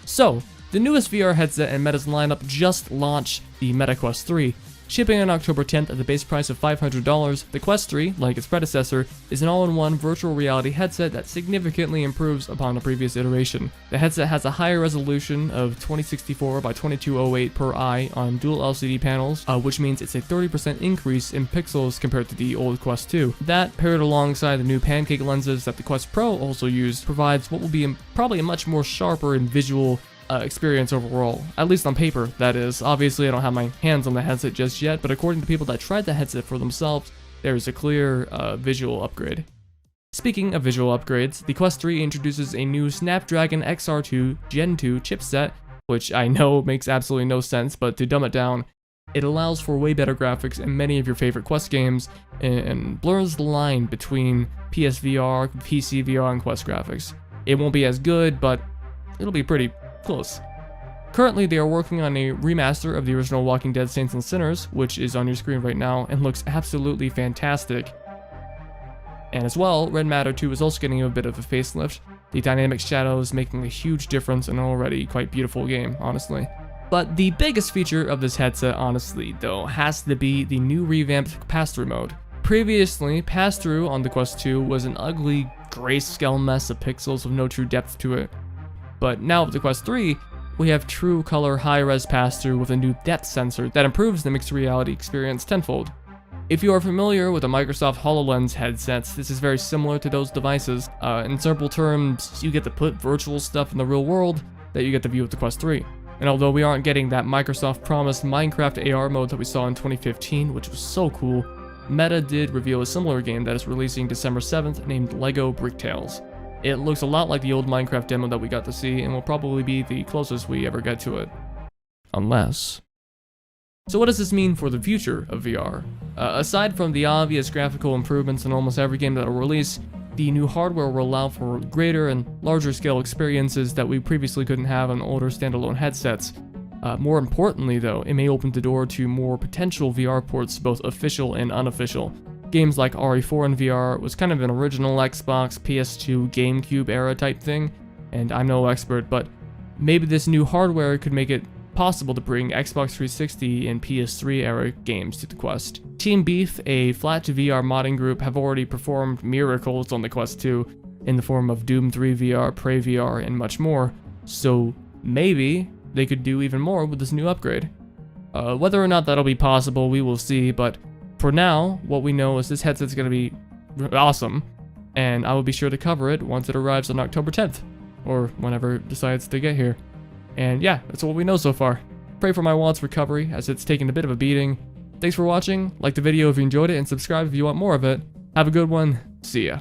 So, the newest VR headset in Meta's lineup just launched the Meta Quest 3. Shipping on October 10th at the base price of $500, the Quest 3, like its predecessor, is an all-in-one virtual reality headset that significantly improves upon the previous iteration. The headset has a higher resolution of 2064 by 2208 per eye on dual LCD panels, which means it's a 30% increase in pixels compared to the old Quest 2. That, paired alongside the new pancake lenses that the Quest Pro also used, provides what will be probably a much more sharper and visual experience overall, at least on paper, that is. Obviously, I don't have my hands on the headset just yet, but according to people that tried the headset for themselves, there is a clear visual upgrade. Speaking of visual upgrades, the Quest 3 introduces a new Snapdragon XR2 Gen 2 chipset, which I know makes absolutely no sense, but to dumb it down, it allows for way better graphics in many of your favorite Quest games, and blurs the line between PSVR, PC VR, and Quest graphics. It won't be as good, but it'll be pretty close. Currently, they are working on a remaster of the original Walking Dead Saints and Sinners, which is on your screen right now and looks absolutely fantastic. And as well, Red Matter 2 is also getting a bit of a facelift, the dynamic shadows making a huge difference in an already quite beautiful game, honestly. But the biggest feature of this headset, honestly, though, has to be the new revamped pass-through mode. Previously, pass-through on the Quest 2 was an ugly grayscale mess of pixels with no true depth to it. But now with the Quest 3, we have true color high-res pass-through with a new depth sensor that improves the mixed reality experience tenfold. If you are familiar with the Microsoft HoloLens headsets, this is very similar to those devices. In simple terms, you get to put virtual stuff in the real world that you get to view with the Quest 3. And although we aren't getting that Microsoft promised Minecraft AR mode that we saw in 2015, which was so cool, Meta did reveal a similar game that is releasing December 7th named LEGO Bricktales. It looks a lot like the old Minecraft demo that we got to see, and will probably be the closest we ever get to it. Unless... So what does this mean for the future of VR? Aside from the obvious graphical improvements in almost every game that will release, the new hardware will allow for greater and larger scale experiences that we previously couldn't have on older standalone headsets. More importantly though, it may open the door to more potential VR ports, both official and unofficial. Games like RE4 in VR was kind of an original Xbox, PS2, GameCube era type thing, and I'm no expert, but maybe this new hardware could make it possible to bring Xbox 360 and PS3 era games to the Quest. Team Beef, a flat to VR modding group, have already performed miracles on the Quest 2 in the form of Doom 3 VR, Prey VR, and much more, so maybe they could do even more with this new upgrade. Whether or not that'll be possible, we will see, but for now, what we know is this headset's gonna be awesome, and I will be sure to cover it once it arrives on October 10th, or whenever it decides to get here. And yeah, that's what we know so far. Pray for my wallet's recovery, as it's taken a bit of a beating. Thanks for watching, like the video if you enjoyed it, and subscribe if you want more of it. Have a good one, see ya.